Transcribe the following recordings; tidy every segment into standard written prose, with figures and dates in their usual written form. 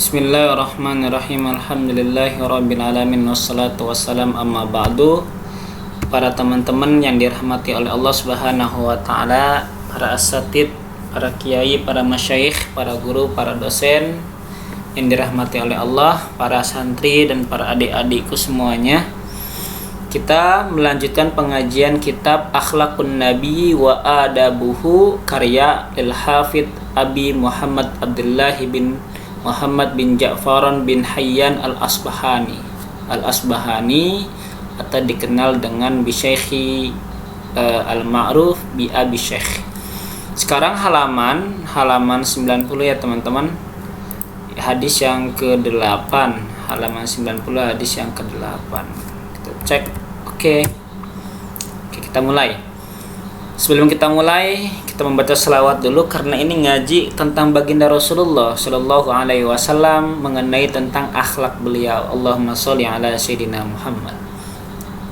Bismillahirrahmanirrahim. Alhamdulillahirabbil alamin wassalatu wassalam amma ba'du. Para teman-teman yang dirahmati oleh Allah Subhanahu wa taala, para asatid, para kiai, para masyayikh, para guru, para dosen yang dirahmati oleh Allah, para santri dan para adik-adikku semuanya. Kita melanjutkan pengajian kitab Akhlaqun Nabi wa Adabuhu karya Al-Hafidz Abi Muhammad Abdullah bin Muhammad bin Ja'faran bin Hayyan Al-Asbahani atau dikenal dengan Bisyaikhi Al-Ma'ruf bi Abi Syekh. Sekarang halaman 90 ya teman-teman. Hadis yang ke-8, halaman 90 hadis yang ke-8. Kita cek. Oke, kita mulai. Sebelum kita mulai, kita membaca selawat dulu karena ini ngaji tentang baginda Rasulullah Shallallahu Alaihi Wasallam, mengenai tentang akhlak beliau. Allahumma sholli ala sayyidina Muhammad.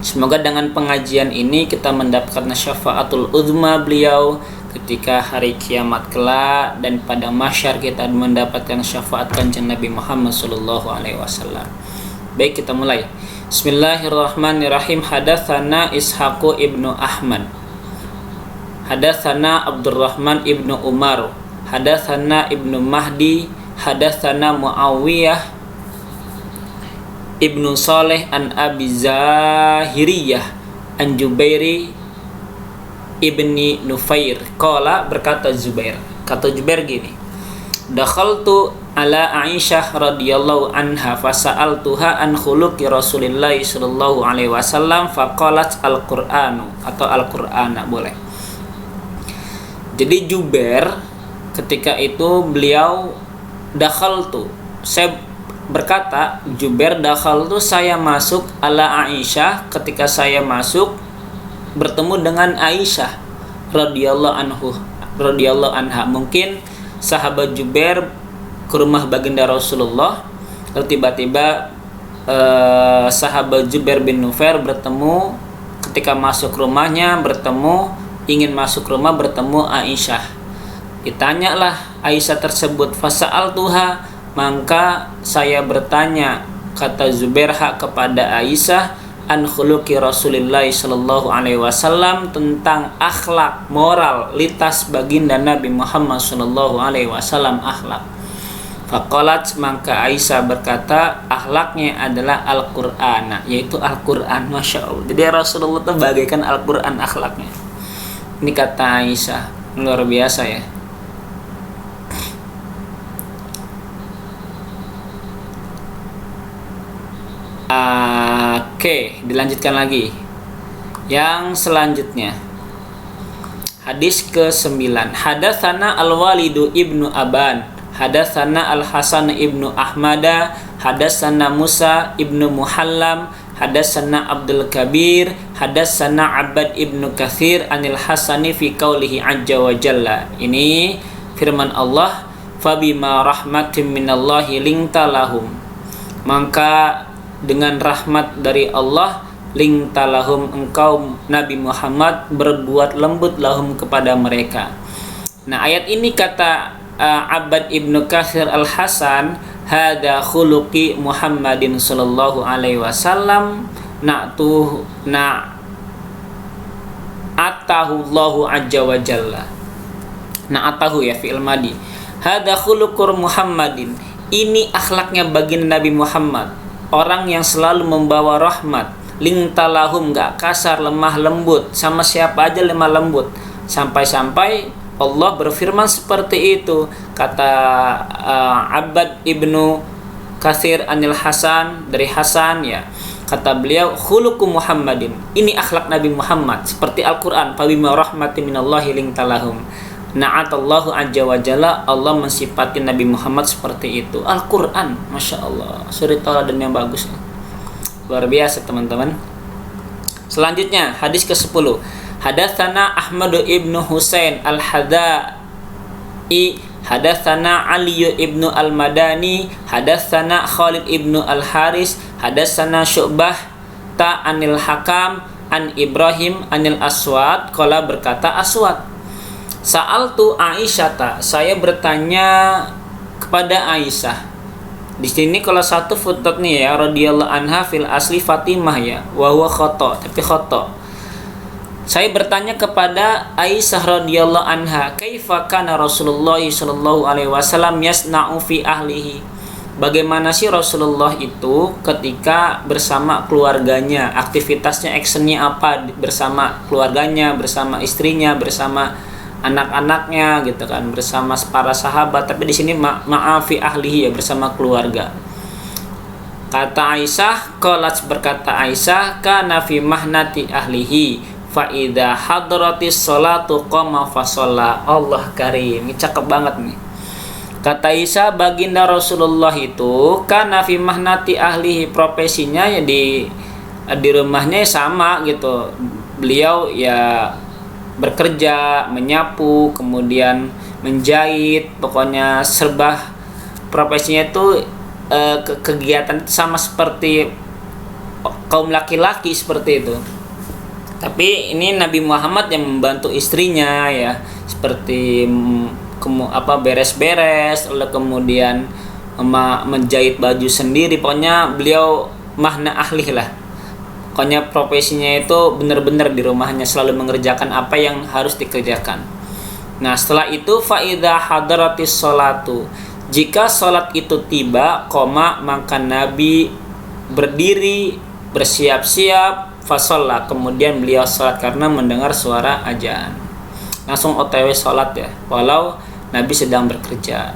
Semoga dengan pengajian ini kita mendapatkan syafaatul uzma beliau ketika hari kiamat kelak, dan pada mahsyar kita mendapatkan syafaat kanjeng Nabi Muhammad Shallallahu Alaihi Wasallam. Baik, kita mulai. Bismillahirrahmanirrahim. Hadatsana Ishaqu ibnu Ahmad, hadatsana Abdurrahman ibnu Umar, hadatsana Ibnu Mahdi, hadatsana Muawiyah ibnu Saleh an Abi Zahiriyah an Jubairi ibni Nufair. Qala, berkata Zubair, kata Jubair gini, dakhaltu ala Aisyah radhiyallahu anha fasa'altuha an khuluqi Rasulillah sallallahu alaihi wasallam faqalat al-Qur'anu, atau al-Qur'ana boleh. Jadi Jubair ketika itu beliau dakhaltu, saya berkata, Jubair dakhaltu, saya masuk ala Aisyah, ketika saya masuk bertemu dengan Aisyah radhiyallahu anha. Mungkin sahabat Jubair ke rumah baginda Rasulullah, lalu tiba-tiba sahabat Jubair bin Nufair bertemu, ketika masuk rumahnya ingin masuk rumah bertemu Aisyah. Ditanyalah Aisyah tersebut, fasa'altuha, maka saya bertanya, kata Zubair kepada Aisyah, an khuluqi Rasulillah sallallahu alaihi wasallam, tentang akhlak moral litas baginda Nabi Muhammad sallallahu alaihi wasallam, akhlak. Faqalat, maka Aisyah berkata, akhlaknya adalah Al-Qur'an, yaitu Al-Qur'an. Masya Allah, jadi Rasulullah itu bagaikan Al-Qur'an akhlaknya. Ini kata Aisyah, luar biasa ya. Oke, dilanjutkan lagi. Yang selanjutnya, hadis ke-9. Hadatsana Al-Walidu ibnu Aban, hadatsana Al-Hasan ibnu Ahmada, hadatsana Musa ibnu Muhallam, hadatsana Abdul Kabir, hadatsana Abbad ibnu Katsir anil Hasani fi qaulihi azza wa jalla. Ini firman Allah, fabima rahmatin minallahi linta lahum, maka dengan rahmat dari Allah, linta lahum, engkau Nabi Muhammad berbuat lembut lahum, kepada mereka. Nah, ayat ini kata Abbad ibnu Katsir Al-Hasan, hada khuluqi Muhammadin sallallahu alaihi wasallam atahu Allahu azza wa jalla. Atahu ya fi'il madi. Hada khuluqur Muhammadin, ini akhlaknya baginda Nabi Muhammad, orang yang selalu membawa rahmat. Lintalahum, gak kasar, lemah lembut, sama siapa aja lemah lembut. Sampai-sampai Allah berfirman seperti itu. Kata Abbad ibnu Katsir anil Hasan, dari Hasan ya, kata beliau, khuluqu Muhammadin, ini akhlak Nabi Muhammad seperti Al-Quran, fabima rahmatin minallahi lintalahum. Na'atallahu azza wa jalla, Allah mensifati Nabi Muhammad seperti itu. Al-Quran, Masya Allah, suri tauladan yang bagus, luar biasa teman-teman. Selanjutnya hadis ke-10. Hadatsana Ahmad ibnu Husain Al-Hadai, hadatsana Ali ibnu Al-Madani, hadatsana Khalid ibnu Al-Haris, hadatsana Syu'bah anil Hakam an Ibrahim anil Aswad, qala, berkata Aswad, Sa'altu Aisyata, saya bertanya kepada Aisyah, Di sini kalau satu footnote nih ya, radhiyallahu anha fil asli Fatimah ya, wa huwa khata, tapi khata. Saya bertanya kepada Aisyah radhiyallahu anha, kaifa kana Rasulullah sallallahu alaihi wasallam yasna'u fi ahlihi? Bagaimana sih Rasulullah itu ketika bersama keluarganya, aktivitasnya, actionnya apa bersama keluarganya, bersama istrinya, bersama anak-anaknya gitu kan, bersama para sahabat. Tapi di sini ma'afi ahlihi ya, bersama keluarga. Kata Aisyah, qalat, berkata Aisyah, kana fi mahnati ahlihi fa idza hadratis sholatu qama fa shalla. Allah karim, ini cakep banget nih. Kata Aisyah, baginda Rasulullah itu kana fi mahnati ahlihi, profesinya ya di rumahnya sama gitu. Beliau ya bekerja, menyapu, kemudian menjahit, pokoknya serba profesinya itu kegiatan sama seperti kaum laki-laki seperti itu. Tapi ini Nabi Muhammad yang membantu istrinya ya, seperti beres-beres, lalu kemudian menjahit baju sendiri. Pokoknya beliau mahna ahli lah. Pokoknya profesinya itu benar-benar di rumahnya selalu mengerjakan apa yang harus dikerjakan. Nah, setelah itu fa idza hadaratis sholatu, jika sholat itu tiba, maka Nabi berdiri bersiap-siap, fasalla, kemudian beliau sholat karena mendengar suara adzan. Langsung OTW sholat ya, walau Nabi sedang bekerja,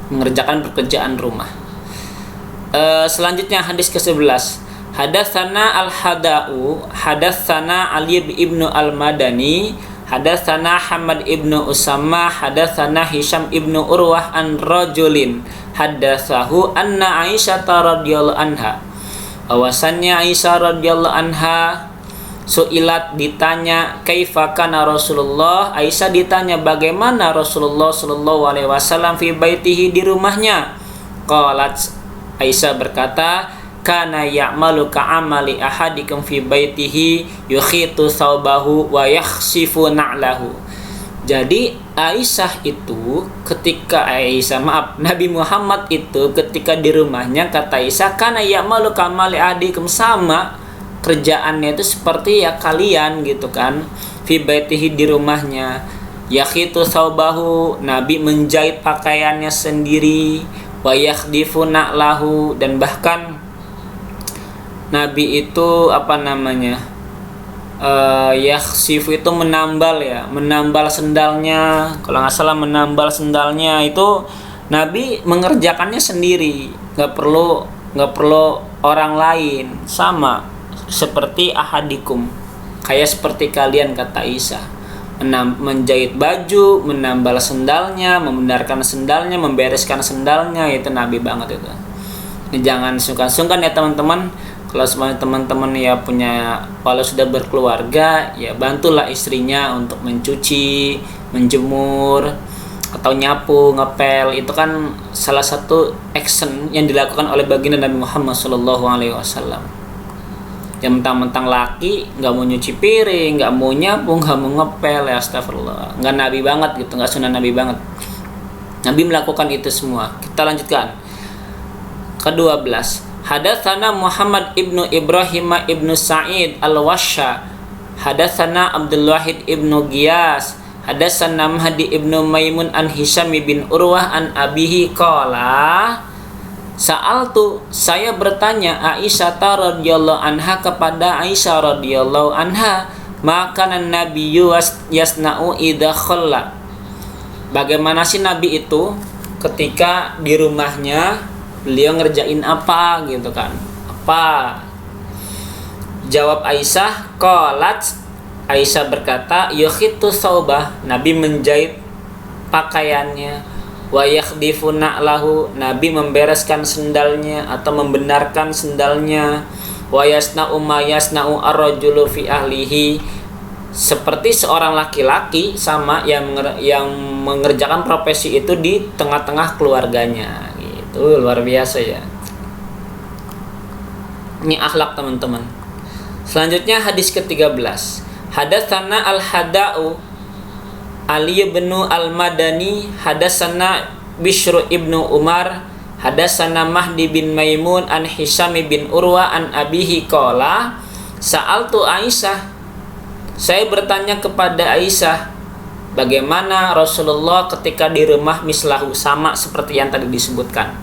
mengerjakan pekerjaan rumah. Selanjutnya hadis ke-11. Hadatsana al-Hada'u, hadatsana Ali ibnu al-Madani, hadatsana Hamad ibnu Usama, hadatsana Hisham ibnu Urwah an rajulin hadatsahu anna Aisyah radhiyallahu anha. Bahwasannya Aisyah radhiyallahu anha suilat, ditanya, kaifa kana Rasulullah. Aisyah ditanya bagaimana Rasulullah sallallahu alaihi wasallam fi baitihi, di rumahnya. Qalat, Aisyah berkata, kana ya'malu ka'amali ahadikum fi baitihi yukhitu thawbahu wa yakhsifu na'lahu. Jadi Aisyah itu Nabi Muhammad itu ketika di rumahnya, kata Aisyah, kana ya'malu ka'amali ahadikum, sama kerjaannya itu seperti ya kalian gitu kan, fi baitihi, di rumahnya, yakhitu thawbahu, Nabi menjahit pakaiannya sendiri, wa yakhdifu na'lahu, dan bahkan Nabi itu yakhsifu itu menambal sendalnya. Kalau nggak salah menambal sendalnya itu Nabi mengerjakannya sendiri, nggak perlu orang lain, sama seperti ahadikum, kayak seperti kalian, kata Aisyah. Menjahit baju, menambal sendalnya, membenarkan sendalnya, membereskan sendalnya, itu Nabi banget itu. Ini jangan sungkan-sungkan ya teman-teman. Kalau semua teman-teman ya kalau sudah berkeluarga, ya bantulah istrinya untuk mencuci, menjemur, atau nyapu, ngepel. Itu kan salah satu action yang dilakukan oleh baginda Nabi Muhammad SAW. Yang mentang-mentang laki nggak mau nyuci piring, nggak mau nyapu, nggak mau ngepel, ya astagfirullah, nggak Nabi banget gitu, nggak sunnah Nabi banget. Nabi melakukan itu semua. Kita lanjutkan. Ke-12. Hadatsana Muhammad ibnu Ibrahim ibnu Sa'id al-Washa, hadatsana Abdul Wahid ibnu Giyas, hadatsana Mahdi ibnu Maimun an Hisham bin Urwah an abihi qala, sa'altu, saya bertanya Aisyah radhiyallahu anha kepada Aisyah radhiyallahu anha, makanan Nabi yasna'u idza khalla, bagaimana sih Nabi itu ketika di rumahnya beliau ngerjain apa gitu kan, apa? Jawab Aisyah, qalat, Aisyah berkata, yukhitu thawbah, Nabi menjahit pakaiannya, wa yakhdifu na'lahu, Nabi membereskan sendalnya atau membenarkan sendalnya, wa yasna'u ma yasna'u ar-rajulu fi ahlihi, seperti seorang laki-laki sama yang mengerjakan profesi itu di tengah-tengah keluarganya. Luar biasa ya. Ini akhlak teman-teman. Selanjutnya hadis ke-13. Hadatsana al-Hada'u Ali bin al-Madani, hadatsana Bishr ibnu Umar, Hadatsana Mahdi bin Maimun an Hisham bin Urwa an abihi qala sa'altu Aisyah. Saya bertanya kepada Aisyah, bagaimana Rasulullah ketika di rumah mislahu, sama seperti yang tadi disebutkan.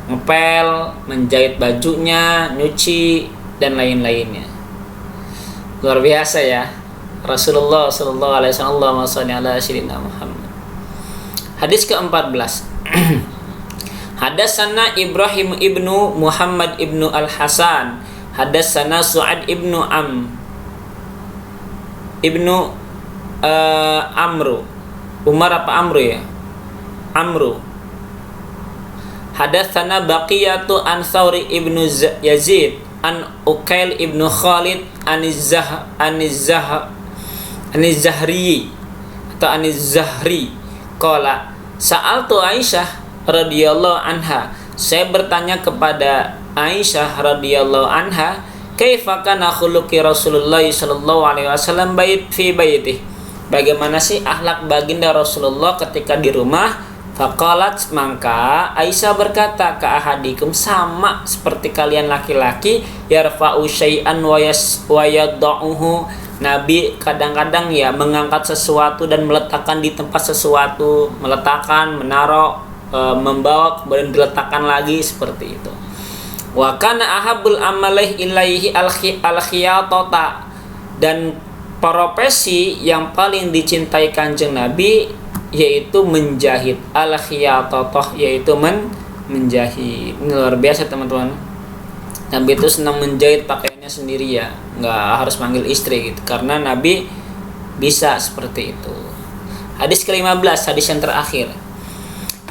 Ngepel, menjahit bajunya, nyuci dan lain-lainnya. Luar biasa ya. Rasulullah sallallahu alaihi wasallam ala sayyidina Muhammad. Hadis ke-14. Hadatsana Ibrahim ibnu Muhammad ibnu Al-Hasan, hadatsana Su'ad ibnu Amru. Umar apa Amru ya? Amru. Hadatsana Baqiyatu an Thawri ibnu Yazid an Uqail ibnu Khalid Aniz-Zahri atau Aniz-Zahri qala sa'altu Aisyah radhiyallahu anha. Saya bertanya kepada Aisyah radhiyallahu anha, kaifa kana khuluqi Rasulullah sallallahu alaihi wasallam fi baitih. Bagaimana sih akhlak baginda Rasulullah ketika di rumah? Faqalat, maka Aisyah berkata, ka ahadikum, sama seperti kalian laki-laki, yarfa'u syai'an wa yad'uhu. Nabi kadang-kadang ya mengangkat sesuatu dan meletakkan di tempat sesuatu, meletakkan, menaruh, membawa kemudian diletakkan lagi, seperti itu. Wa kana ahabul amalih ilaihi al-khiyatata, dan profesi yang paling dicintai Kanjeng Nabi yaitu menjahit. Al-khiyatah yaitu menjahit. Ini luar biasa teman-teman. Nabi itu senang menjahit pakaiannya sendiri ya, nggak harus manggil istri gitu, karena Nabi bisa seperti itu. Hadis ke-15, hadis yang terakhir.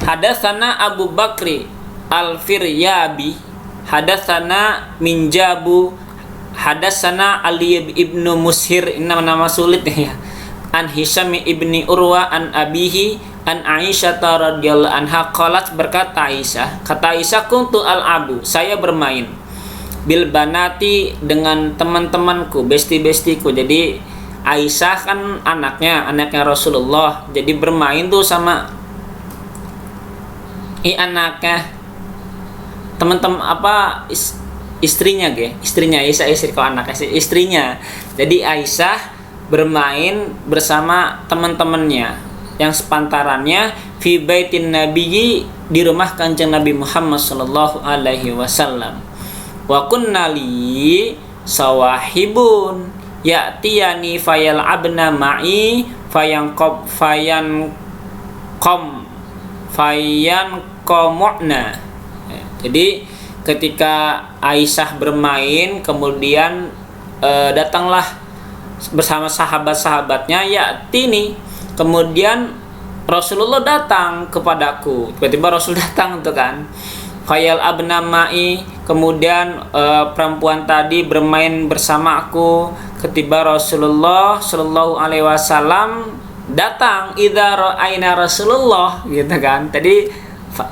Hadatsana Abu Bakri Al-Firyabi, hadatsana Minjabu, hadatsana Ali ibnu Mushir, ini nama-nama sulit nih ya. An Hisham ibni Urwa an abihi an Aisyah radhiyallahu anha qalat, berkata Aisyah, kata Aisyah, kuntu al-abu, saya bermain, bil banati, dengan teman-temanku, besti-bestiku. Jadi Aisyah kan anaknya Rasulullah, jadi bermain tuh sama anaknya, teman-teman istrinya Aisyah, istri kok anaknya istrinya. Jadi Aisyah bermain bersama teman-temannya yang sepantarannya fi baitin nabiyyi, di rumah Kanjeng Nabi Muhammad sallallahu alaihi wasallam. Wa kunna li sawahibun ya'tiyani fayal'abna ma'i fayanqamuna. Jadi ketika Aisyah bermain, kemudian datanglah bersama sahabat-sahabatnya, ya'tini, kemudian Rasulullah datang kepadaku. Tiba-tiba Rasul datang tuh kan. Fayal abna ma'i, kemudian perempuan tadi bermain bersama aku. Ketiba Rasulullah sallallahu alaihi wasallam datang, idza ra'aina Rasulullah, gitu kan. Tadi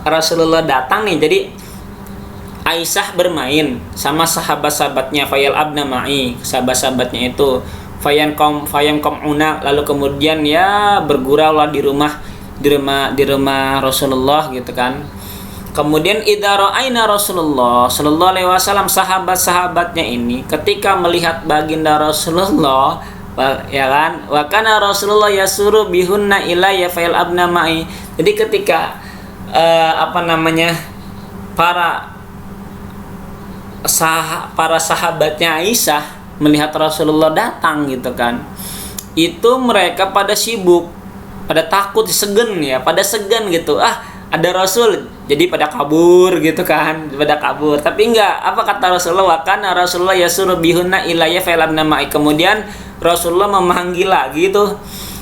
Rasulullah datang nih, jadi Aisyah bermain sama sahabat-sahabatnya, fayal abna ma'i, sahabat-sahabatnya itu, fayamqamuna, lalu kemudian ya bergurau lah di rumah Rasulullah, gitu kan. Kemudian idza ra'aina Rasulullah sallallahu alaihi wasallam, sahabat-sahabatnya ini ketika melihat baginda Rasulullah, ya kan, wa kana Rasulullah yasuru bihunna ilayya fayal abna ma'i. Jadi ketika para sahabatnya Aisyah melihat Rasulullah datang, gitu kan, itu mereka pada sibuk, pada takut, segan gitu, ada Rasul, jadi pada kabur, gitu kan, tapi enggak, apa kata Rasulullah, wa kana Rasulullah yasuru bihunna ilayya fayal abna ma'i. Kemudian Rasulullah memanggil lagi tuh,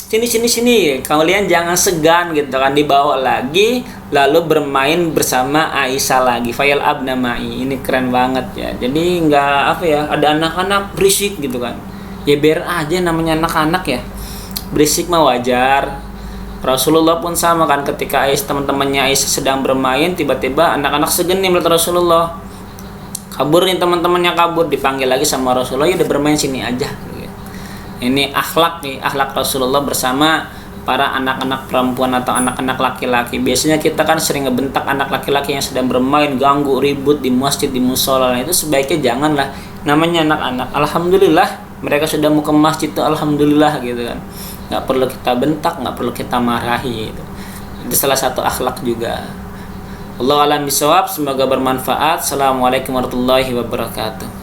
sini, kalian jangan segan, gitu kan, dibawa lagi, lalu bermain bersama Aisyah lagi, fayal abna ma'i. Ini keren banget ya. Jadi nggak ada anak-anak berisik, gitu kan, ya biar aja, namanya anak-anak ya, berisik mah wajar. Rasulullah pun sama kan, ketika teman-temannya Aisyah sedang bermain, tiba-tiba anak-anak segan nih melihat Rasulullah, kabur nih, teman-temannya kabur, dipanggil lagi sama Rasulullah, ya udah bermain sini aja. Ini akhlak Rasulullah bersama para anak-anak perempuan atau anak-anak laki-laki. Biasanya kita kan sering ngebentak anak laki-laki yang sedang bermain, ganggu, ribut di masjid, di musola. Itu sebaiknya janganlah. Namanya anak-anak. Alhamdulillah mereka sudah mau ke masjid tuh, alhamdulillah gitu kan. Nggak perlu kita bentak, nggak perlu kita marahi gitu. Itu salah satu akhlak juga. Wallahu a'lam bishawab. Semoga bermanfaat. Assalamualaikum warahmatullahi wabarakatuh.